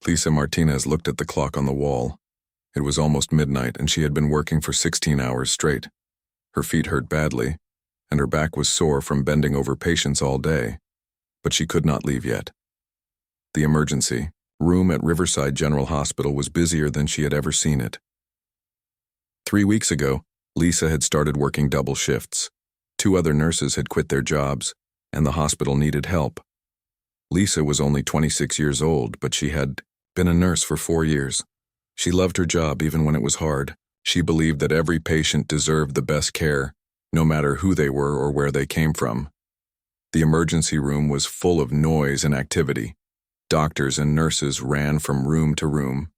Lisa Martinez looked at the clock on the wall. It was almost midnight, and she had been working for 16 hours straight. Her feet hurt badly, and her back was sore from bending over patients all day, but she could not leave yet. The emergency room at Riverside General Hospital was busier than she had ever seen it. 3 weeks ago, Lisa had started working double shifts. 2 other nurses had quit their jobs, and the hospital needed help. Lisa was only 26 years old, but she had been a nurse for 4 years. She loved her job even when it was hard. She believed that every patient deserved the best care, no matter who they were or where they came from. The emergency room was full of noise and activity. Doctors and nurses ran from room to room.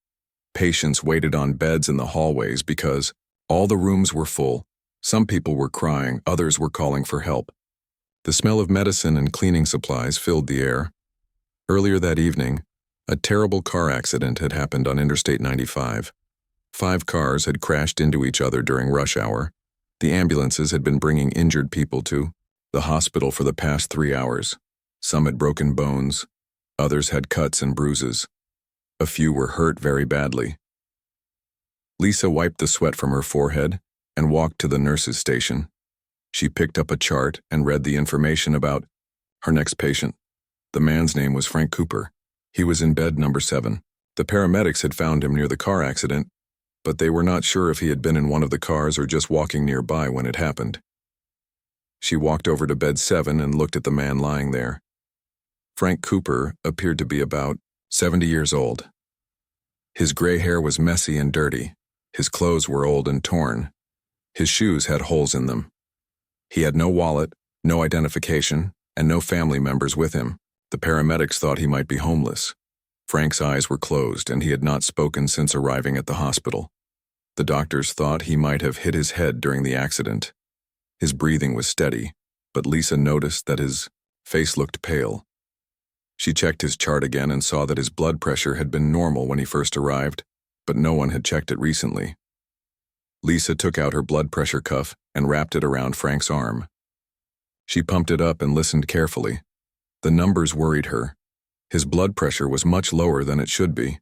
Patients waited on beds in the hallways because all the rooms were full. Some people were crying, others were calling for help. The smell of medicine and cleaning supplies filled the air. Earlier that evening, a terrible car accident had happened on Interstate 95. 5 cars had crashed into each other during rush hour. The ambulances had been bringing injured people to the hospital for the past 3 hours. Some had broken bones. Others had cuts and bruises. A few were hurt very badly. Lisa wiped the sweat from her forehead and walked to the nurse's station. She picked up a chart and read the information about her next patient. The man's name was Frank Cooper. He was in bed number 7. The paramedics had found him near the car accident, but they were not sure if he had been in one of the cars or just walking nearby when it happened. She walked over to bed 7 and looked at the man lying there. Frank Cooper appeared to be about 70 years old. His gray hair was messy and dirty. His clothes were old and torn. His shoes had holes in them. He had no wallet, no identification, and no family members with him. The paramedics thought he might be homeless. Frank's eyes were closed, and he had not spoken since arriving at the hospital. The doctors thought he might have hit his head during the accident. His breathing was steady, but Lisa noticed that his face looked pale. She checked his chart again and saw that his blood pressure had been normal when he first arrived, but no one had checked it recently. Lisa took out her blood pressure cuff and wrapped it around Frank's arm. She pumped it up and listened carefully. The numbers worried her. His blood pressure was much lower than it should be.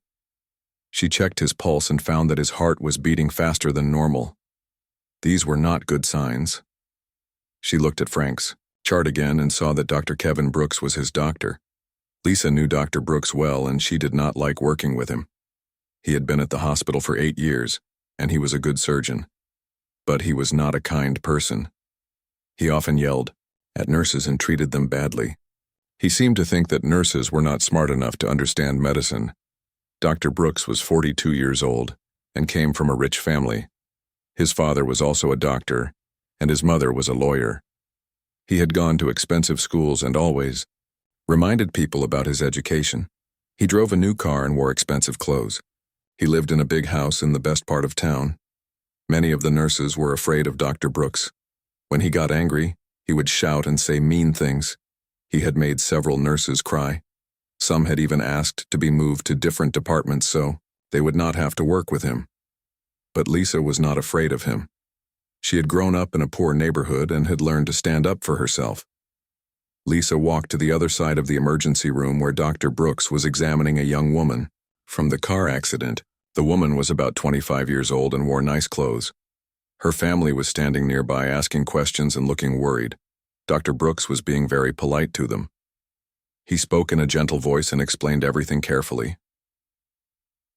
She checked his pulse and found that his heart was beating faster than normal. These were not good signs. She looked at Frank's chart again and saw that Dr. Kevin Brooks was his doctor. Lisa knew Dr. Brooks well, and she did not like working with him. He had been at the hospital for 8 years, and he was a good surgeon. But he was not a kind person. He often yelled at nurses and treated them badly. He seemed to think that nurses were not smart enough to understand medicine. Dr. Brooks was 42 years old and came from a rich family. His father was also a doctor, and his mother was a lawyer. He had gone to expensive schools and always reminded people about his education. He drove a new car and wore expensive clothes. He lived in a big house in the best part of town. Many of the nurses were afraid of Dr. Brooks. When he got angry, he would shout and say mean things. He had made several nurses cry. Some had even asked to be moved to different departments so they would not have to work with him. But Lisa was not afraid of him. She had grown up in a poor neighborhood and had learned to stand up for herself. Lisa walked to the other side of the emergency room where Dr. Brooks was examining a young woman from the car accident. The woman was about 25 years old and wore nice clothes. Her family was standing nearby asking questions and looking worried. Dr. Brooks was being very polite to them. He spoke in a gentle voice and explained everything carefully.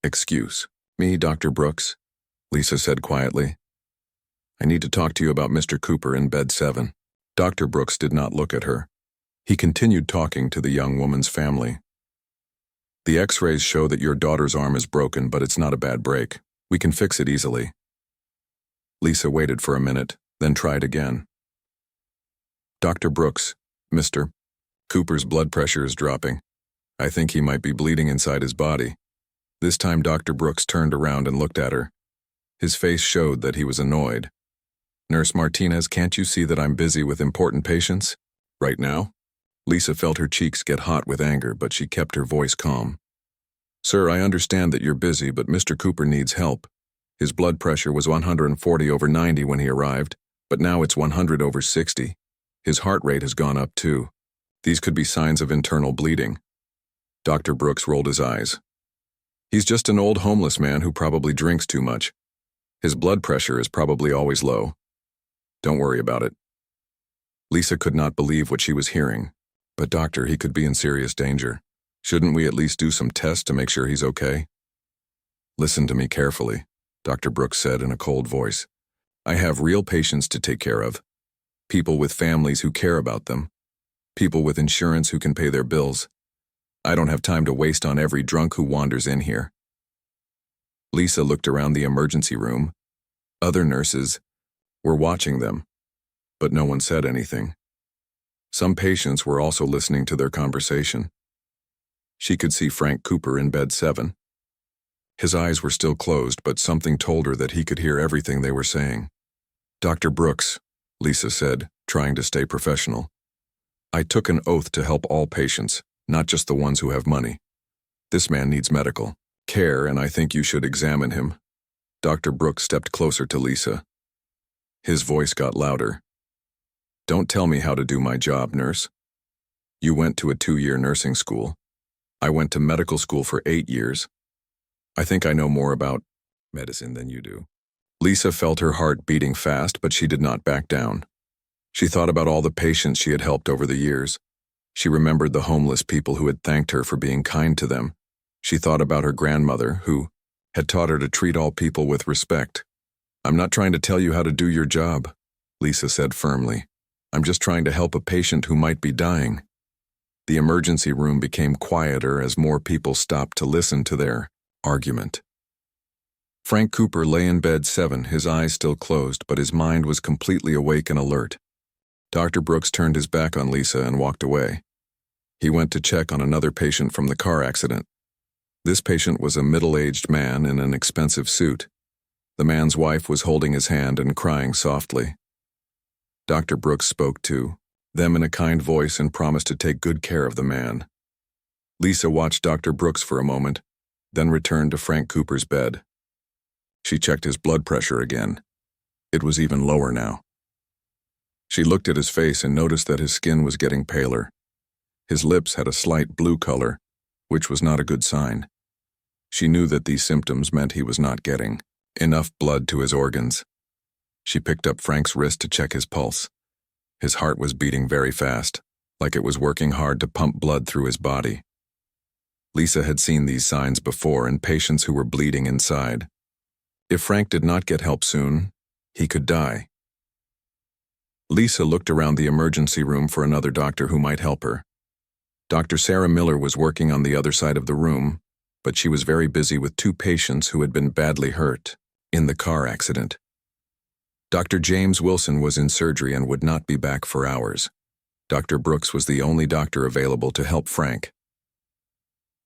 "Excuse me, Dr. Brooks," Lisa said quietly. "I need to talk to you about Mr. Cooper in bed 7. Dr. Brooks did not look at her. He continued talking to the young woman's family. "The x-rays show that your daughter's arm is broken, but it's not a bad break. We can fix it easily." Lisa waited for a minute, then tried again. "Dr. Brooks, Mr. Cooper's blood pressure is dropping. I think he might be bleeding inside his body." This time Dr. Brooks turned around and looked at her. His face showed that he was annoyed. "Nurse Martinez, can't you see that I'm busy with important patients right now?" Lisa felt her cheeks get hot with anger, but she kept her voice calm. "Sir, I understand that you're busy, but Mr. Cooper needs help. His blood pressure was 140/90 when he arrived, but now it's 100/60. His heart rate has gone up too. These could be signs of internal bleeding." Dr. Brooks rolled his eyes. He's just an old homeless man who probably drinks too much. His blood pressure is probably always low. Don't worry about it. Lisa could not believe what she was hearing. But doctor, he could be in serious danger. Shouldn't we at least do some tests to make sure he's okay? Listen to me carefully, Dr. Brooks said in a cold voice. I have real patients to take care of. People with families who care about them. People with insurance who can pay their bills. I don't have time to waste on every drunk who wanders in here. Lisa looked around the emergency room. Other nurses were watching them, but no one said anything. Some patients were also listening to their conversation. She could see Frank Cooper in bed 7. His eyes were still closed, but something told her that he could hear everything they were saying. Dr. Brooks, Lisa said, trying to stay professional. I took an oath to help all patients, not just the ones who have money. This man needs medical care, and I think you should examine him. Dr. Brooks stepped closer to Lisa. His voice got louder. Don't tell me how to do my job, nurse. You went to a 2-year nursing school. I went to medical school for 8 years. I think I know more about medicine than you do. Lisa felt her heart beating fast, but she did not back down. She thought about all the patients she had helped over the years. She remembered the homeless people who had thanked her for being kind to them. She thought about her grandmother, who had taught her to treat all people with respect. I'm not trying to tell you how to do your job, Lisa said firmly. I'm just trying to help a patient who might be dying. The emergency room became quieter as more people stopped to listen to their argument. Frank Cooper lay in bed 7, his eyes still closed, but his mind was completely awake and alert. Dr. Brooks turned his back on Lisa and walked away. He went to check on another patient from the car accident. This patient was a middle-aged man in an expensive suit. The man's wife was holding his hand and crying softly. Dr. Brooks spoke to them in a kind voice and promised to take good care of the man. Lisa watched Dr. Brooks for a moment, then returned to Frank Cooper's bed. She checked his blood pressure again. It was even lower now. She looked at his face and noticed that his skin was getting paler. His lips had a slight blue color, which was not a good sign. She knew that these symptoms meant he was not getting enough blood to his organs. She picked up Frank's wrist to check his pulse. His heart was beating very fast, like it was working hard to pump blood through his body. Lisa had seen these signs before in patients who were bleeding inside. If Frank did not get help soon, he could die. Lisa looked around the emergency room for another doctor who might help her. Dr. Sarah Miller was working on the other side of the room, but she was very busy with 2 patients who had been badly hurt in the car accident. Dr. James Wilson was in surgery and would not be back for hours. Dr. Brooks was the only doctor available to help Frank.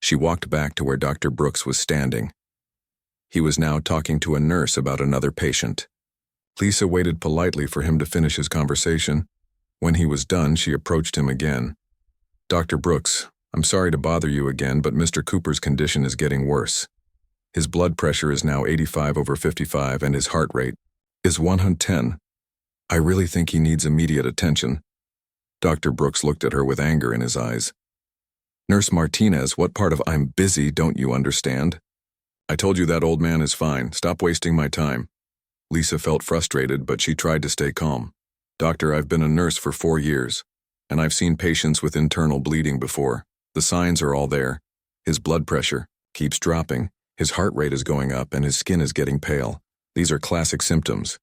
She walked back to where Dr. Brooks was standing. He was now talking to a nurse about another patient. Lisa waited politely for him to finish his conversation. When he was done, she approached him again. Dr. Brooks, I'm sorry to bother you again, but Mr. Cooper's condition is getting worse. His blood pressure is now 85/55 and his heart rate is 110. I really think he needs immediate attention. Dr. Brooks looked at her with anger in his eyes. Nurse Martinez, what part of I'm busy don't you understand? I told you that old man is fine. Stop wasting my time. Lisa felt frustrated, but she tried to stay calm. Doctor, I've been a nurse for 4 years, and I've seen patients with internal bleeding before. The signs are all there. His blood pressure keeps dropping, his heart rate is going up, and his skin is getting pale. These are classic symptoms.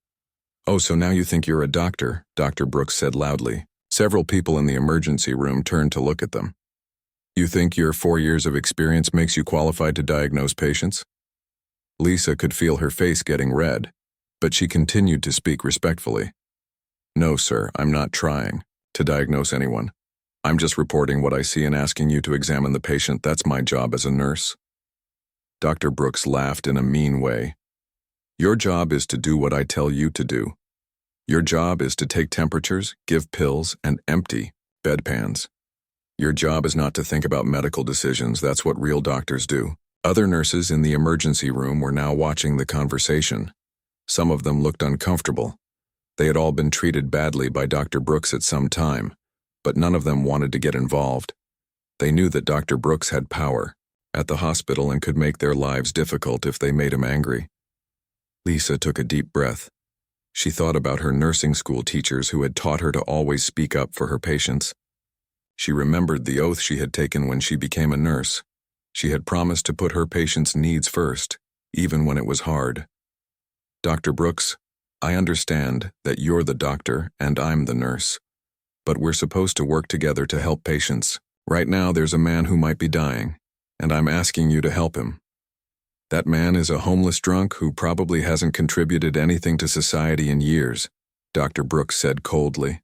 Oh, so now you think you're a doctor, Dr. Brooks said loudly. Several people in the emergency room turned to look at them. You think your 4 years of experience makes you qualified to diagnose patients? Lisa could feel her face getting red, but she continued to speak respectfully. No, sir, I'm not trying to diagnose anyone. I'm just reporting what I see and asking you to examine the patient. That's my job as a nurse. Dr. Brooks laughed in a mean way. Your job is to do what I tell you to do. Your job is to take temperatures, give pills, and empty bedpans. Your job is not to think about medical decisions. That's what real doctors do. Other nurses in the emergency room were now watching the conversation. Some of them looked uncomfortable. They had all been treated badly by Dr. Brooks at some time, but none of them wanted to get involved. They knew that Dr. Brooks had power, at the hospital and could make their lives difficult if they made him angry. Lisa took a deep breath. She thought about her nursing school teachers who had taught her to always speak up for her patients. She remembered the oath she had taken when she became a nurse. She had promised to put her patients' needs first, even when it was hard. Dr. Brooks, I understand that you're the doctor and I'm the nurse, but we're supposed to work together to help patients. Right now there's a man who might be dying, and I'm asking you to help him. That man is a homeless drunk who probably hasn't contributed anything to society in years, Dr. Brooks said coldly.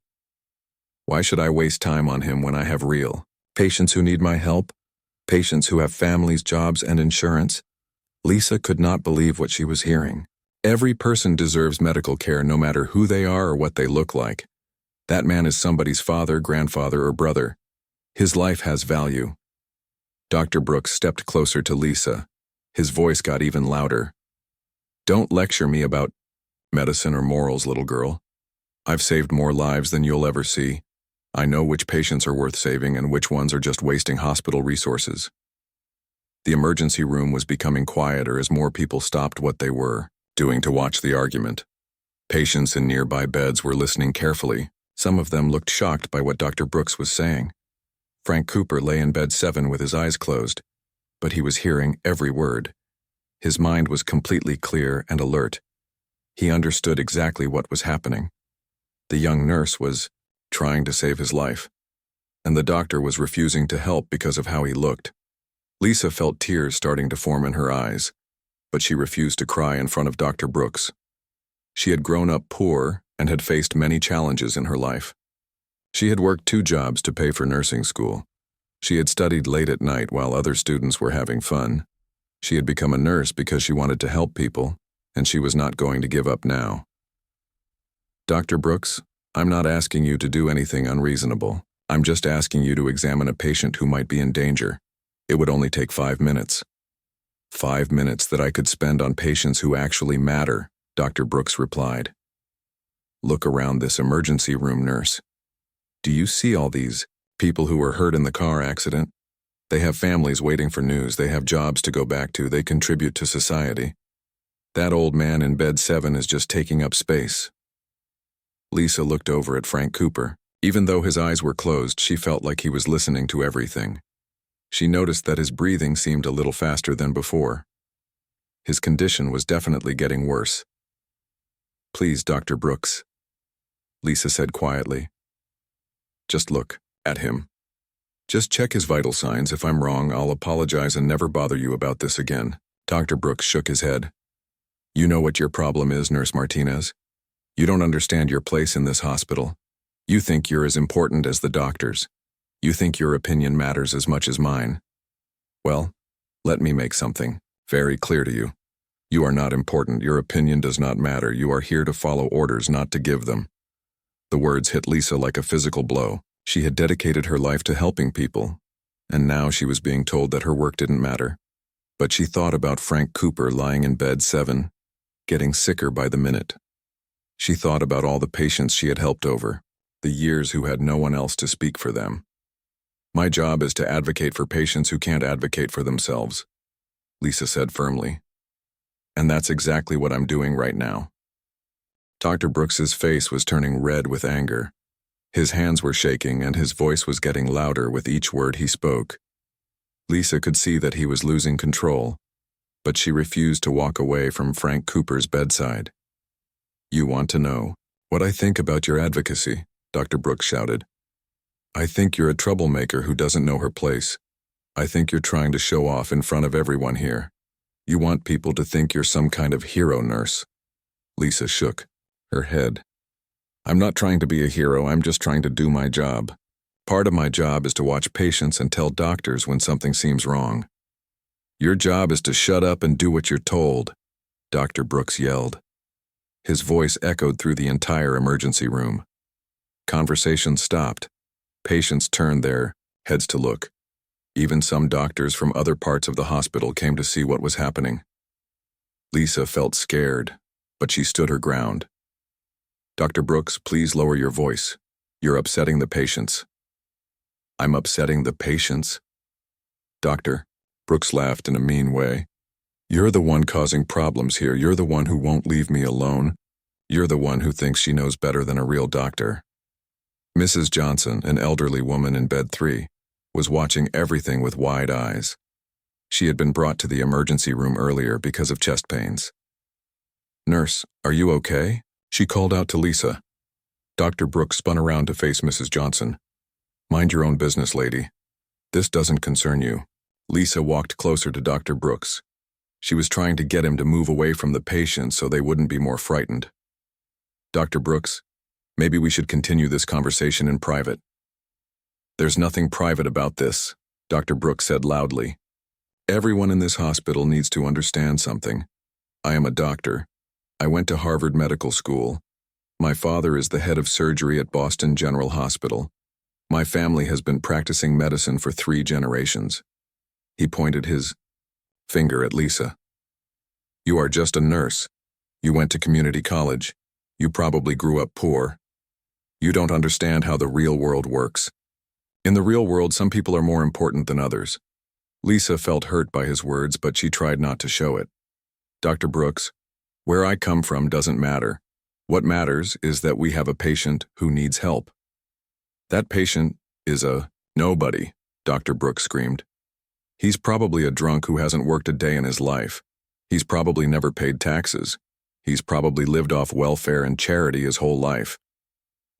Why should I waste time on him when I have real patients who need my help? Patients who have families, jobs, and insurance? Lisa could not believe what she was hearing. Every person deserves medical care no matter who they are or what they look like. That man is somebody's father, grandfather, or brother. His life has value. Dr. Brooks stepped closer to Lisa. His voice got even louder. Don't lecture me about medicine or morals, little girl. I've saved more lives than you'll ever see. I know which patients are worth saving and which ones are just wasting hospital resources. The emergency room was becoming quieter as more people stopped what they were doing to watch the argument. Patients in nearby beds were listening carefully. Some of them looked shocked by what Dr. Brooks was saying. Frank Cooper lay in bed 7 with his eyes closed, but he was hearing every word. His mind was completely clear and alert. He understood exactly what was happening. The young nurse was trying to save his life, and the doctor was refusing to help because of how he looked. Lisa felt tears starting to form in her eyes, but she refused to cry in front of Dr. Brooks. She had grown up poor and had faced many challenges in her life. She had worked 2 jobs to pay for nursing school. She had studied late at night while other students were having fun. She had become a nurse because she wanted to help people, and she was not going to give up now. Dr. Brooks, I'm not asking you to do anything unreasonable. I'm just asking you to examine a patient who might be in danger. It would only take 5 minutes. 5 minutes that I could spend on patients who actually matter, Dr. Brooks replied. Look around this emergency room, nurse. Do you see all these people who were hurt in the car accident? They have families waiting for news. They have jobs to go back to. They contribute to society. That old man in bed 7 is just taking up space. Lisa looked over at Frank Cooper. Even though his eyes were closed, she felt like he was listening to everything. She noticed that his breathing seemed a little faster than before. His condition was definitely getting worse. Please, Dr. Brooks, Lisa said quietly. Just look at him. Just check his vital signs. If I'm wrong, I'll apologize and never bother you about this again. Dr. Brooks shook his head. You know what your problem is, Nurse Martinez. You don't understand your place in this hospital. You think you're as important as the doctors. You think your opinion matters as much as mine. Well, let me make something very clear to you. You are not important. Your opinion does not matter. You are here to follow orders, not to give them. The words hit Lisa like a physical blow. She had dedicated her life to helping people, and now she was being told that her work didn't matter. But she thought about Frank Cooper lying in bed 7, getting sicker by the minute. She thought about all the patients she had helped over, the years who had no one else to speak for them. My job is to advocate for patients who can't advocate for themselves, Lisa said firmly. And that's exactly what I'm doing right now. Dr. Brooks's face was turning red with anger. His hands were shaking and his voice was getting louder with each word he spoke. Lisa could see that he was losing control, but she refused to walk away from Frank Cooper's bedside. You want to know what I think about your advocacy, Dr. Brooks shouted. I think you're a troublemaker who doesn't know her place. I think you're trying to show off in front of everyone here. You want people to think you're some kind of hero, nurse. Lisa shook her head. I'm not trying to be a hero, I'm just trying to do my job. Part of my job is to watch patients and tell doctors when something seems wrong. Your job is to shut up and do what you're told, Dr. Brooks yelled. His voice echoed through the entire emergency room. Conversation stopped. Patients turned their heads to look. Even some doctors from other parts of the hospital came to see what was happening. Lisa felt scared, but she stood her ground. Dr. Brooks, please lower your voice. You're upsetting the patients. I'm upsetting the patients? Doctor, Brooks laughed in a mean way. You're the one causing problems here. You're the one who won't leave me alone. You're the one who thinks she knows better than a real doctor. Mrs. Johnson, an elderly woman in bed 3, was watching everything with wide eyes. She had been brought to the emergency room earlier because of chest pains. "Nurse, are you okay?" she called out to Lisa. Dr. Brooks spun around to face Mrs. Johnson. "Mind your own business, lady. This doesn't concern you." Lisa walked closer to Dr. Brooks. She was trying to get him to move away from the patient so they wouldn't be more frightened. "Dr. Brooks, maybe we should continue this conversation in private." "There's nothing private about this," Dr. Brooks said loudly. "Everyone in this hospital needs to understand something. I am a doctor. I went to Harvard Medical School. My father is the head of surgery at Boston General Hospital. My family has been practicing medicine for 3 generations. He pointed his finger at Lisa. "You are just a nurse. You went to community college. You probably grew up poor. You don't understand how the real world works. In the real world, some people are more important than others." Lisa felt hurt by his words, but she tried not to show it. "Dr. Brooks, where I come from doesn't matter. What matters is that we have a patient who needs help." "That patient is a nobody," Dr. Brooks screamed. "He's probably a drunk who hasn't worked a day in his life. He's probably never paid taxes. He's probably lived off welfare and charity his whole life.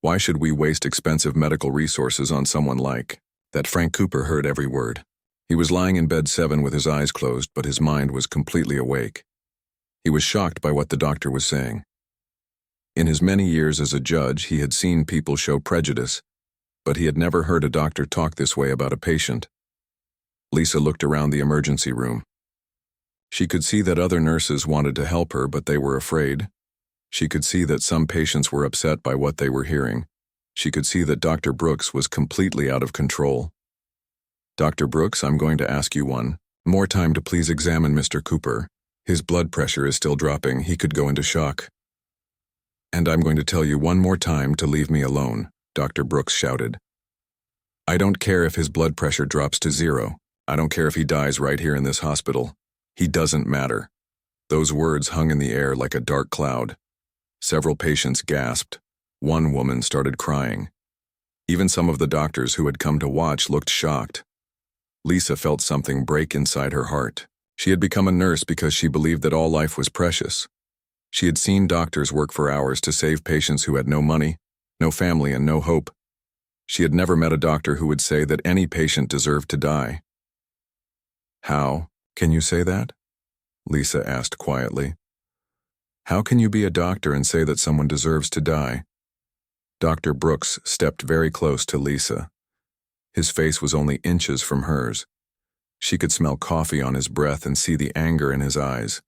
Why should we waste expensive medical resources on someone like that?" Frank Cooper heard every word. He was lying in bed 7 with his eyes closed, but his mind was completely awake. He was shocked by what the doctor was saying. In his many years as a judge, he had seen people show prejudice, but he had never heard a doctor talk this way about a patient. Lisa looked around the emergency room. She could see that other nurses wanted to help her, but they were afraid. She could see that some patients were upset by what they were hearing. She could see that Dr. Brooks was completely out of control. "Dr. Brooks, I'm going to ask you one more time to please examine Mr. Cooper. His blood pressure is still dropping. He could go into shock." "And I'm going to tell you one more time to leave me alone," Dr. Brooks shouted. "I don't care if his blood pressure drops to 0. I don't care if he dies right here in this hospital. He doesn't matter." Those words hung in the air like a dark cloud. Several patients gasped. One woman started crying. Even some of the doctors who had come to watch looked shocked. Lisa felt something break inside her heart. She had become a nurse because she believed that all life was precious. She had seen doctors work for hours to save patients who had no money, no family, and no hope. She had never met a doctor who would say that any patient deserved to die. "How can you say that?" Lisa asked quietly. "How can you be a doctor and say that someone deserves to die?" Dr. Brooks stepped very close to Lisa. His face was only inches from hers. She could smell coffee on his breath and see the anger in his eyes.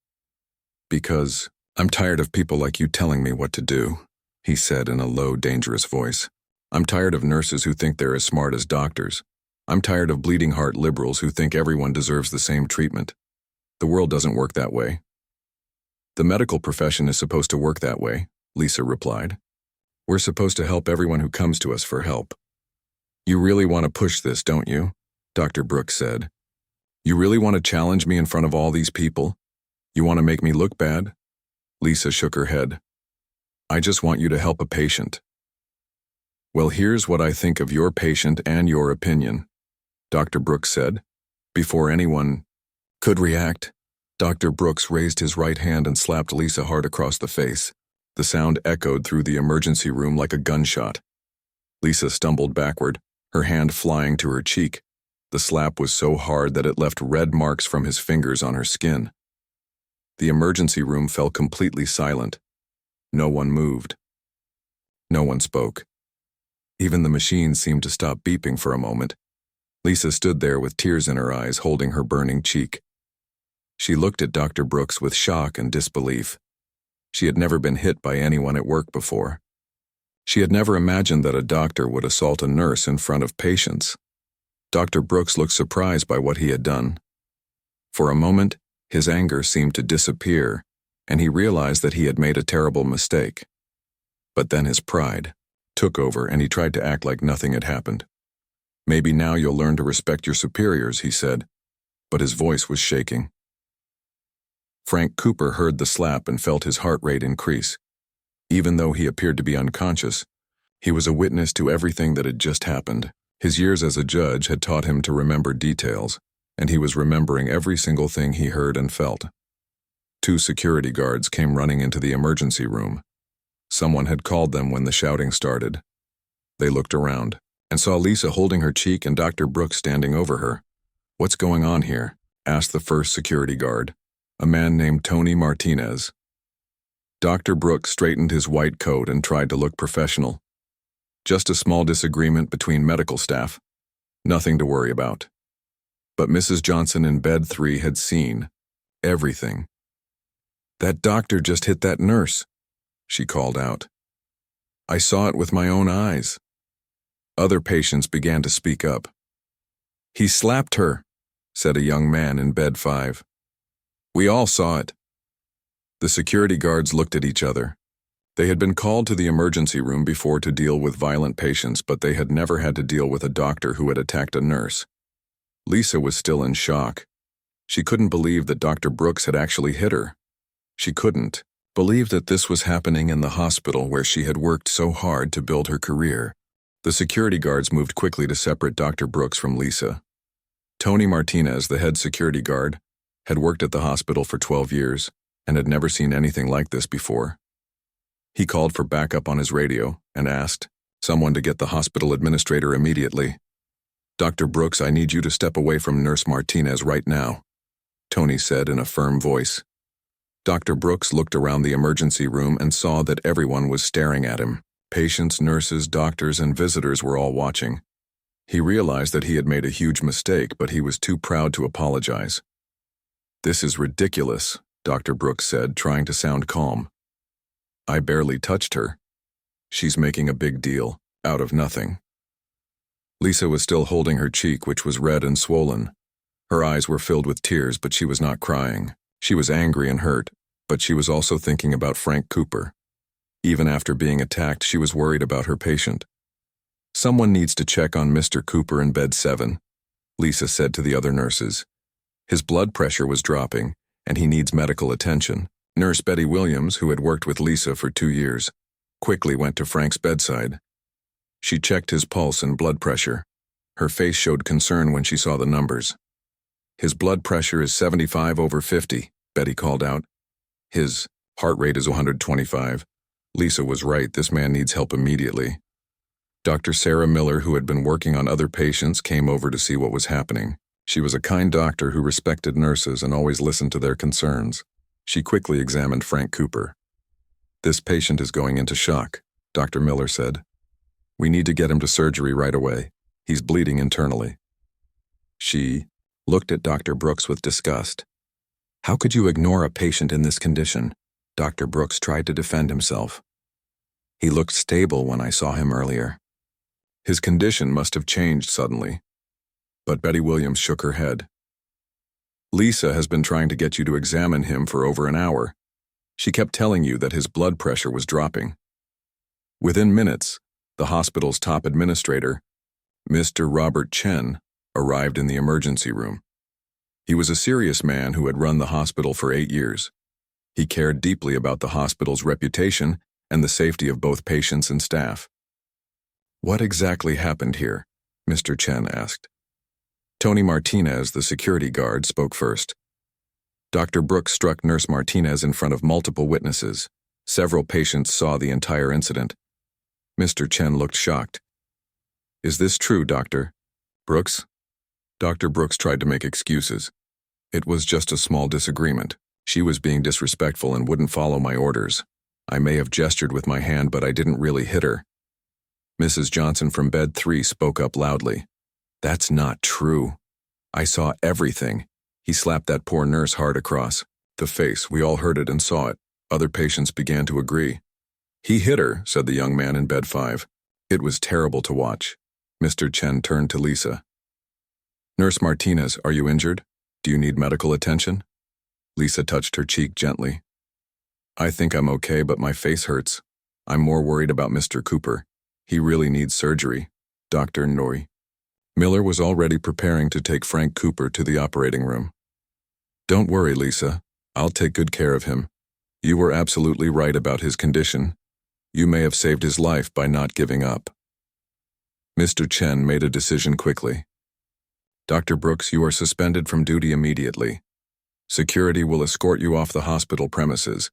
"Because I'm tired of people like you telling me what to do," he said in a low, dangerous voice. "I'm tired of nurses who think they're as smart as doctors. I'm tired of bleeding heart liberals who think everyone deserves the same treatment. The world doesn't work that way." "The medical profession is supposed to work that way," Lisa replied. "We're supposed to help everyone who comes to us for help." "You really want to push this, don't you?" Dr. Brooks said. "You really want to challenge me in front of all these people? You want to make me look bad?" Lisa shook her head. "I just want you to help a patient." "Well, here's what I think of your patient and your opinion," Dr. Brooks said. Before anyone could react, Dr. Brooks raised his right hand and slapped Lisa hard across the face. The sound echoed through the emergency room like a gunshot. Lisa stumbled backward, her hand flying to her cheek. The slap was so hard that it left red marks from his fingers on her skin. The emergency room fell completely silent. No one moved. No one spoke. Even the machines seemed to stop beeping for a moment. Lisa stood there with tears in her eyes, holding her burning cheek. She looked at Dr. Brooks with shock and disbelief. She had never been hit by anyone at work before. She had never imagined that a doctor would assault a nurse in front of patients. Dr. Brooks looked surprised by what he had done. For a moment, his anger seemed to disappear, and he realized that he had made a terrible mistake. But then his pride took over, and he tried to act like nothing had happened. "Maybe now you'll learn to respect your superiors," he said. but his voice was shaking. Frank Cooper heard the slap and felt his heart rate increase. Even though he appeared to be unconscious, he was a witness to everything that had just happened. His years as a judge had taught him to remember details, and he was remembering every single thing he heard and felt. 2 security guards came running into the emergency room. Someone had called them when the shouting started. They looked around and saw Lisa holding her cheek and Dr. Brooks standing over her. "What's going on here?" asked the first security guard, a man named Tony Martinez. Dr. Brooks straightened his white coat and tried to look professional. "Just a small disagreement between medical staff. Nothing to worry about." But Mrs. Johnson in bed 3 had seen everything. "That doctor just hit that nurse," she called out. "I saw it with my own eyes." Other patients began to speak up. "He slapped her," said a young man in bed 5. "We all saw it." The security guards looked at each other. They had been called to the emergency room before to deal with violent patients, but they had never had to deal with a doctor who had attacked a nurse. Lisa was still in shock. She couldn't believe that Dr. Brooks had actually hit her. She couldn't believe that this was happening in the hospital where she had worked so hard to build her career. The security guards moved quickly to separate Dr. Brooks from Lisa. Tony Martinez, the head security guard, had worked at the hospital for 12 years and had never seen anything like this before. He called for backup on his radio and asked someone to get the hospital administrator immediately. "Dr. Brooks, I need you to step away from Nurse Martinez right now," Tony said in a firm voice. Dr. Brooks looked around the emergency room and saw that everyone was staring at him. Patients, nurses, doctors, and visitors were all watching. He realized that he had made a huge mistake, but he was too proud to apologize. "This is ridiculous," Dr. Brooks said, trying to sound calm. "I barely touched her. She's making a big deal out of nothing." Lisa was still holding her cheek, which was red and swollen. Her eyes were filled with tears, but she was not crying. She was angry and hurt, but she was also thinking about Frank Cooper. Even after being attacked, she was worried about her patient. "Someone needs to check on Mr. Cooper in bed 7, Lisa said to the other nurses. "His blood pressure was dropping, and he needs medical attention." Nurse Betty Williams, who had worked with Lisa for 2 years, quickly went to Frank's bedside. She checked his pulse and blood pressure. Her face showed concern when she saw the numbers. "His blood pressure is 75/50, Betty called out. "His heart rate is 125. Lisa was right, this man needs help immediately. Dr. Sarah Miller, who had been working on other patients, came over to see what was happening. She was a kind doctor who respected nurses and always listened to their concerns. She quickly examined Frank Cooper. "This patient is going into shock," Dr. Miller said. "We need to get him to surgery right away. He's bleeding internally." She looked at Dr. Brooks with disgust. "How could you ignore a patient in this condition?" Dr. Brooks tried to defend himself. "He looked stable when I saw him earlier." His condition must have changed suddenly. But Betty Williams shook her head. "Lisa has been trying to get you to examine him for over an hour. She kept telling you that his blood pressure was dropping." Within minutes, the hospital's top administrator, Mr. Robert Chen, arrived in the emergency room. He was a serious man who had run the hospital for 8 years. He cared deeply about the hospital's reputation and the safety of both patients and staff. "What exactly happened here?" Mr. Chen asked. Tony Martinez, the security guard, spoke first. Dr. Brooks struck Nurse Martinez in front of multiple witnesses. Several patients saw the entire incident. Mr. Chen looked shocked. "Is this true, Dr. Brooks?" Dr. Brooks tried to make excuses. "It was just a small disagreement. She was being disrespectful and wouldn't follow my orders. I may have gestured with my hand, but I didn't really hit her." Mrs. Johnson from bed 3 spoke up loudly. "That's not true. I saw everything. He slapped that poor nurse hard across the face. We all heard it and saw it." Other patients began to agree. "He hit her," said the young man in bed 5. "It was terrible to watch." Mr. Chen turned to Lisa. "Nurse Martinez, are you injured? Do you need medical attention?" Lisa touched her cheek gently. "I think I'm okay, but my face hurts. I'm more worried about Mr. Cooper. He really needs surgery, Dr. Nori." Miller was already preparing to take Frank Cooper to the operating room. "Don't worry, Lisa. I'll take good care of him. You were absolutely right about his condition. You may have saved his life by not giving up." Mr. Chen made a decision quickly. "Dr. Brooks, you are suspended from duty immediately. Security will escort you off the hospital premises.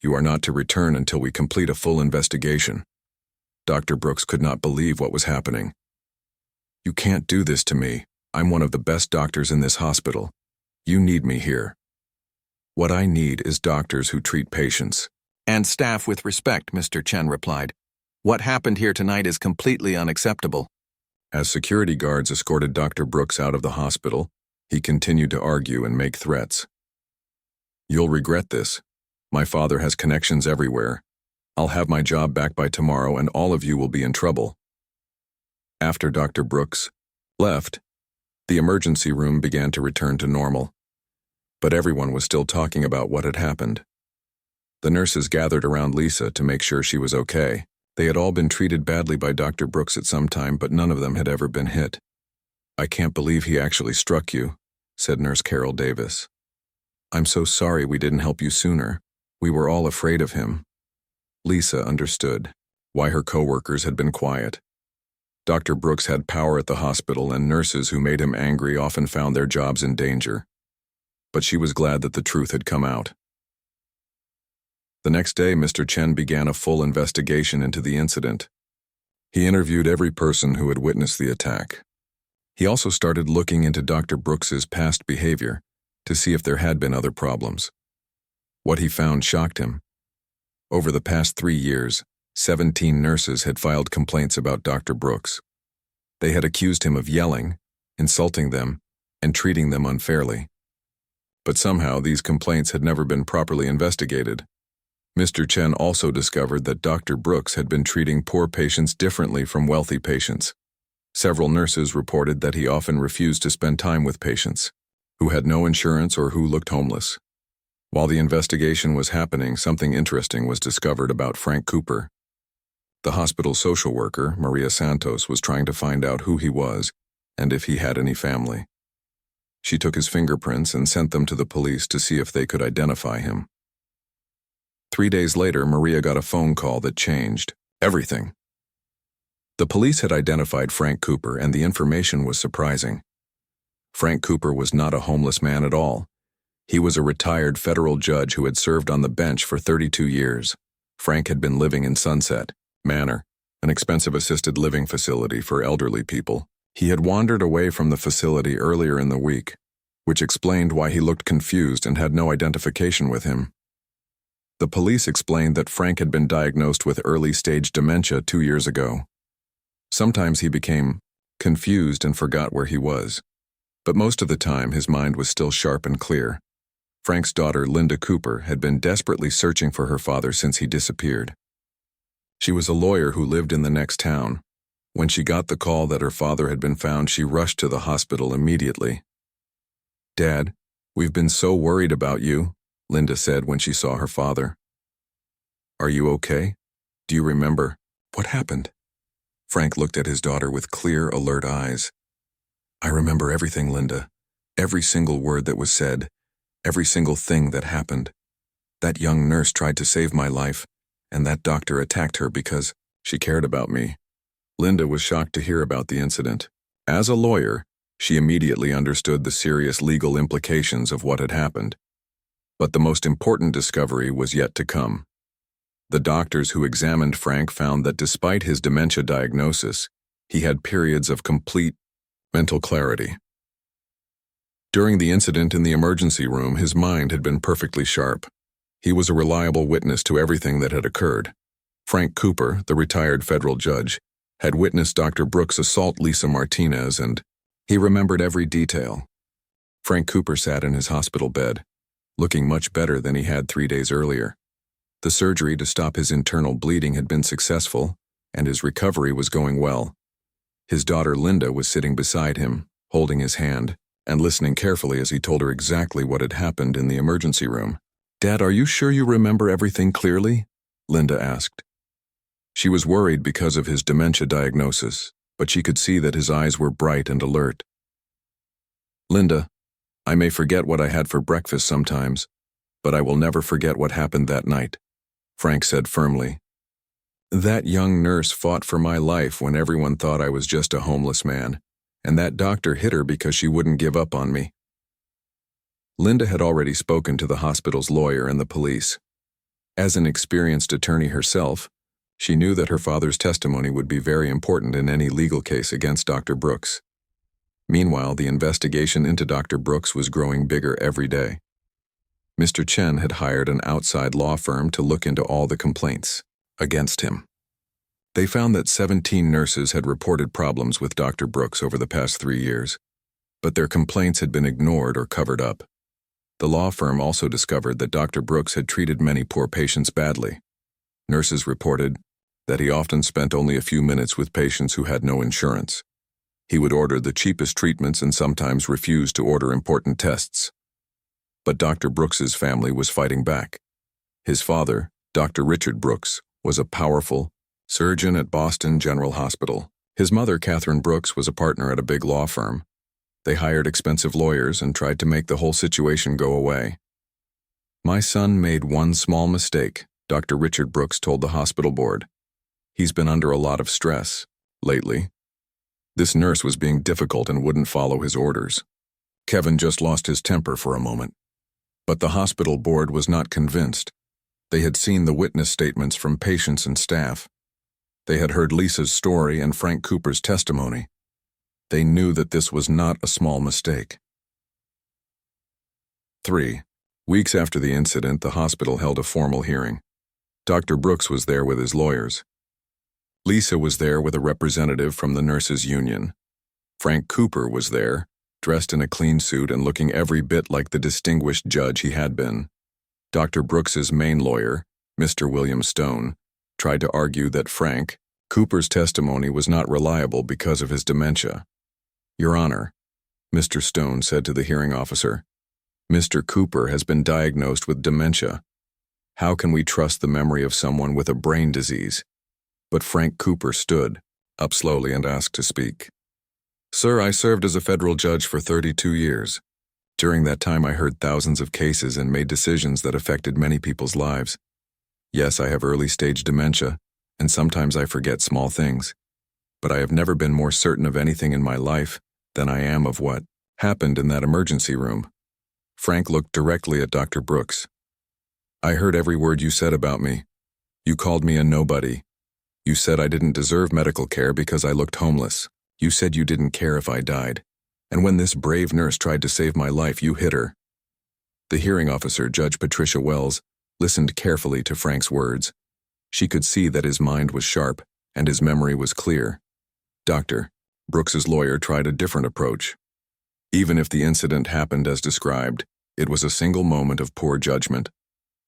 You are not to return until we complete a full investigation." Dr. Brooks could not believe what was happening. "You can't do this to me. I'm one of the best doctors in this hospital. You need me here." "What I need is doctors who treat patients." "And staff with respect," Mr. Chen replied. "What happened here tonight is completely unacceptable." As security guards escorted Dr. Brooks out of the hospital, he continued to argue and make threats. "You'll regret this. My father has connections everywhere. I'll have my job back by tomorrow and all of you will be in trouble." After Dr. Brooks left, the emergency room began to return to normal. But everyone was still talking about what had happened. The nurses gathered around Lisa to make sure she was okay. They had all been treated badly by Dr. Brooks at some time, but none of them had ever been hit. "I can't believe he actually struck you," said Nurse Carol Davis. "I'm so sorry we didn't help you sooner. We were all afraid of him." Lisa understood why her coworkers had been quiet. Dr. Brooks had power at the hospital, and nurses who made him angry often found their jobs in danger. But she was glad that the truth had come out. The next day, Mr. Chen began a full investigation into the incident. He interviewed every person who had witnessed the attack. He also started looking into Dr. Brooks's past behavior to see if there had been other problems. What he found shocked him. Over the past 3 years, 17 nurses had filed complaints about Dr. Brooks. They had accused him of yelling, insulting them, and treating them unfairly. But somehow these complaints had never been properly investigated. Mr. Chen also discovered that Dr. Brooks had been treating poor patients differently from wealthy patients. Several nurses reported that he often refused to spend time with patients who had no insurance or who looked homeless. While the investigation was happening, something interesting was discovered about Frank Cooper. The hospital social worker, Maria Santos, was trying to find out who he was and if he had any family. She took his fingerprints and sent them to the police to see if they could identify him. 3 days later, Maria got a phone call that changed everything. The police had identified Frank Cooper, and the information was surprising. Frank Cooper was not a homeless man at all. He was a retired federal judge who had served on the bench for 32 years. Frank had been living in Sunset Manor, an expensive assisted living facility for elderly people. He had wandered away from the facility earlier in the week, which explained why he looked confused and had no identification with him. The police explained that Frank had been diagnosed with early-stage dementia 2 years ago. Sometimes he became confused and forgot where he was, but most of the time his mind was still sharp and clear. Frank's daughter, Linda Cooper, had been desperately searching for her father since he disappeared. She was a lawyer who lived in the next town. When she got the call that her father had been found, she rushed to the hospital immediately. "Dad, we've been so worried about you," Linda said when she saw her father. "Are you okay? Do you remember what happened?" Frank looked at his daughter with clear, alert eyes. "I remember everything, Linda. Every single word that was said. Every single thing that happened. That young nurse tried to save my life, and that doctor attacked her because she cared about me." Linda was shocked to hear about the incident. As a lawyer, she immediately understood the serious legal implications of what had happened. But the most important discovery was yet to come. The doctors who examined Frank found that despite his dementia diagnosis, he had periods of complete mental clarity. During the incident in the emergency room, his mind had been perfectly sharp. He was a reliable witness to everything that had occurred. Frank Cooper, the retired federal judge, had witnessed Dr. Brooks assault Lisa Martinez, and he remembered every detail. Frank Cooper sat in his hospital bed, looking much better than he had 3 days earlier. The surgery to stop his internal bleeding had been successful, and his recovery was going well. His daughter Linda was sitting beside him, holding his hand, and listening carefully as he told her exactly what had happened in the emergency room. "Dad, are you sure you remember everything clearly?" Linda asked. She was worried because of his dementia diagnosis, but she could see that his eyes were bright and alert. "Linda, I may forget what I had for breakfast sometimes, but I will never forget what happened that night," Frank said firmly. "That young nurse fought for my life when everyone thought I was just a homeless man, and that doctor hit her because she wouldn't give up on me." Linda had already spoken to the hospital's lawyer and the police. As an experienced attorney herself, she knew that her father's testimony would be very important in any legal case against Dr. Brooks. Meanwhile, the investigation into Dr. Brooks was growing bigger every day. Mr. Chen had hired an outside law firm to look into all the complaints against him. They found that 17 nurses had reported problems with Dr. Brooks over the past 3 years, but their complaints had been ignored or covered up. The law firm also discovered that Dr. Brooks had treated many poor patients badly. Nurses reported that he often spent only a few minutes with patients who had no insurance. He would order the cheapest treatments and sometimes refused to order important tests. But Dr. Brooks's family was fighting back. His father, Dr. Richard Brooks, was a powerful surgeon at Boston General Hospital. His mother, Catherine Brooks, was a partner at a big law firm. They hired expensive lawyers and tried to make the whole situation go away. "My son made one small mistake," Dr. Richard Brooks told the hospital board. "He's been under a lot of stress lately." This nurse was being difficult and wouldn't follow his orders. Kevin just lost his temper for a moment. But the hospital board was not convinced. They had seen the witness statements from patients and staff. They had heard Lisa's story and Frank Cooper's testimony. They knew that this was not a small mistake. 3 weeks after the incident, the hospital held a formal hearing. Dr. Brooks was there with his lawyers. Lisa was there with a representative from the nurses' union. Frank Cooper was there, dressed in a clean suit and looking every bit like the distinguished judge he had been. Dr. Brooks's main lawyer, Mr. William Stone, tried to argue that Frank Cooper's testimony was not reliable because of his dementia. "Your Honor," Mr. Stone said to the hearing officer, "Mr. Cooper has been diagnosed with dementia. How can we trust the memory of someone with a brain disease?" But Frank Cooper stood up slowly and asked to speak. "Sir, I served as a federal judge for 32 years. During that time, I heard thousands of cases and made decisions that affected many people's lives. Yes, I have early-stage dementia, and sometimes I forget small things. But I have never been more certain of anything in my life than I am of what happened in that emergency room." Frank looked directly at Dr. Brooks. "I heard every word you said about me. You called me a nobody. You said I didn't deserve medical care because I looked homeless. You said you didn't care if I died. And when this brave nurse tried to save my life, you hit her." The hearing officer, Judge Patricia Wells, listened carefully to Frank's words. She could see that his mind was sharp and his memory was clear. Dr. Brooks's lawyer tried a different approach. Even if the incident happened as described, it was a single moment of poor judgment.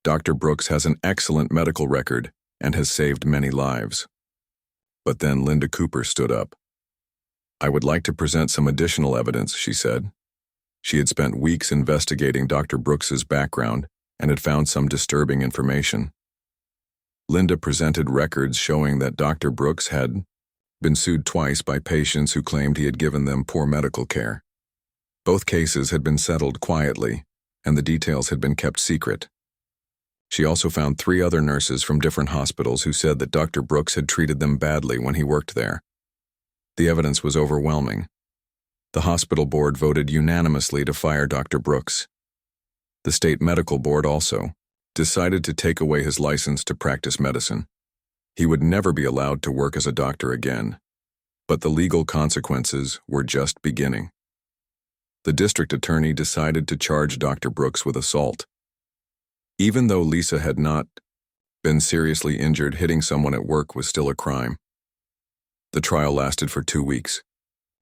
Dr. Brooks has an excellent medical record and has saved many lives. But then Linda Cooper stood up. "I would like to present some additional evidence," she said. She had spent weeks investigating Dr. Brooks's background and had found some disturbing information. Linda presented records showing that Dr. Brooks had been sued twice by patients who claimed he had given them poor medical care. Both cases had been settled quietly, and the details had been kept secret. She also found 3 other nurses from different hospitals who said that Dr. Brooks had treated them badly when he worked there. The evidence was overwhelming. The hospital board voted unanimously to fire Dr. Brooks. The state medical board also decided to take away his license to practice medicine. He would never be allowed to work as a doctor again. But the legal consequences were just beginning. The district attorney decided to charge Dr. Brooks with assault. Even though Lisa had not been seriously injured, hitting someone at work was still a crime. The trial lasted for 2 weeks.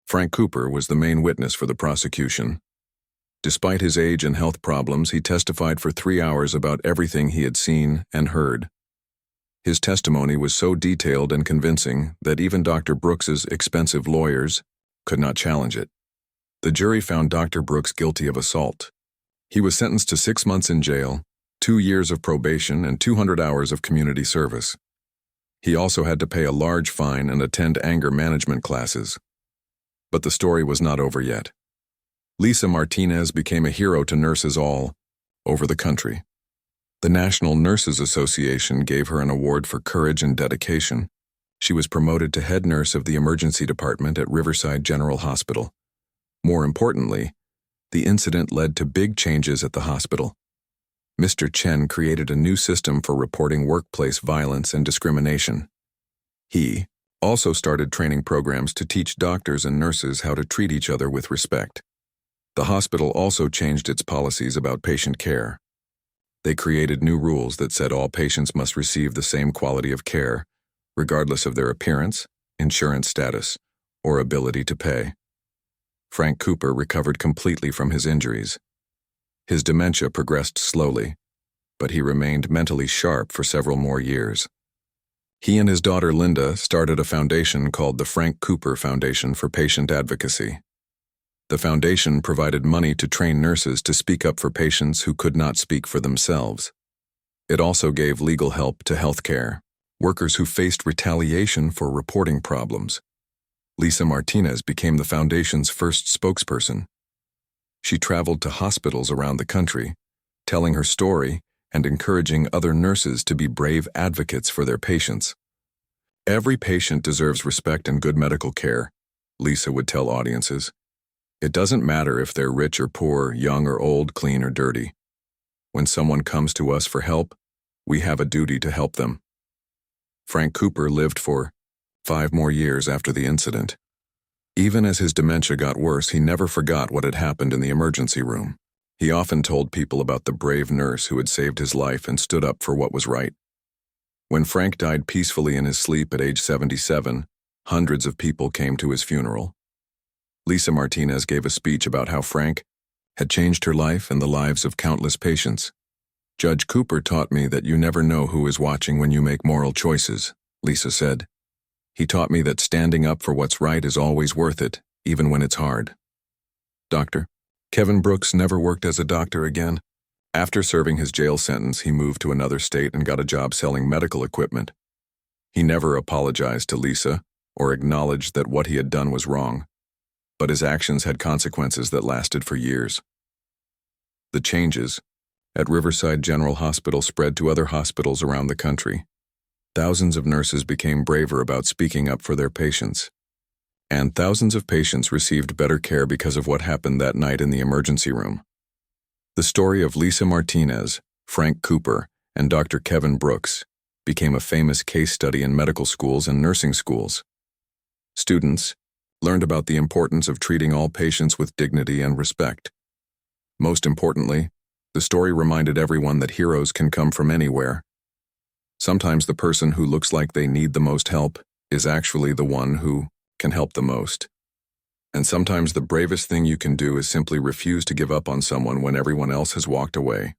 Frank Cooper was the main witness for the prosecution. Despite his age and health problems, he testified for 3 hours about everything he had seen and heard. His testimony was so detailed and convincing that even Dr. Brooks's expensive lawyers could not challenge it. The jury found Dr. Brooks guilty of assault. He was sentenced to 6 months in jail, 2 years of probation, and 200 hours of community service. He also had to pay a large fine and attend anger management classes. But the story was not over yet. Lisa Martinez became a hero to nurses all over the country. The National Nurses Association gave her an award for courage and dedication. She was promoted to head nurse of the emergency department at Riverside General Hospital. More importantly, the incident led to big changes at the hospital. Mr. Chen created a new system for reporting workplace violence and discrimination. He also started training programs to teach doctors and nurses how to treat each other with respect. The hospital also changed its policies about patient care. They created new rules that said all patients must receive the same quality of care, regardless of their appearance, insurance status, or ability to pay. Frank Cooper recovered completely from his injuries. His dementia progressed slowly, but he remained mentally sharp for several more years. He and his daughter Linda started a foundation called the Frank Cooper Foundation for Patient Advocacy. The foundation provided money to train nurses to speak up for patients who could not speak for themselves. It also gave legal help to healthcare workers who faced retaliation for reporting problems. Lisa Martinez became the foundation's first spokesperson. She traveled to hospitals around the country, telling her story and encouraging other nurses to be brave advocates for their patients. Every patient deserves respect and good medical care, Lisa would tell audiences. It doesn't matter if they're rich or poor, young or old, clean or dirty. When someone comes to us for help, we have a duty to help them. Frank Cooper lived for 5 more years after the incident. Even as his dementia got worse, he never forgot what had happened in the emergency room. He often told people about the brave nurse who had saved his life and stood up for what was right. When Frank died peacefully in his sleep at age 77, hundreds of people came to his funeral. Lisa Martinez gave a speech about how Frank had changed her life and the lives of countless patients. Judge Cooper taught me that you never know who is watching when you make moral choices, Lisa said. He taught me that standing up for what's right is always worth it, even when it's hard. Dr. Kevin Brooks never worked as a doctor again. After serving his jail sentence, he moved to another state and got a job selling medical equipment. He never apologized to Lisa or acknowledged that what he had done was wrong, but his actions had consequences that lasted for years. The changes at Riverside General Hospital spread to other hospitals around the country. Thousands of nurses became braver about speaking up for their patients. And thousands of patients received better care because of what happened that night in the emergency room. The story of Lisa Martinez, Frank Cooper, and Dr. Kevin Brooks became a famous case study in medical schools and nursing schools. Students learned about the importance of treating all patients with dignity and respect. Most importantly, the story reminded everyone that heroes can come from anywhere. Sometimes the person who looks like they need the most help is actually the one who can help the most. And sometimes the bravest thing you can do is simply refuse to give up on someone when everyone else has walked away.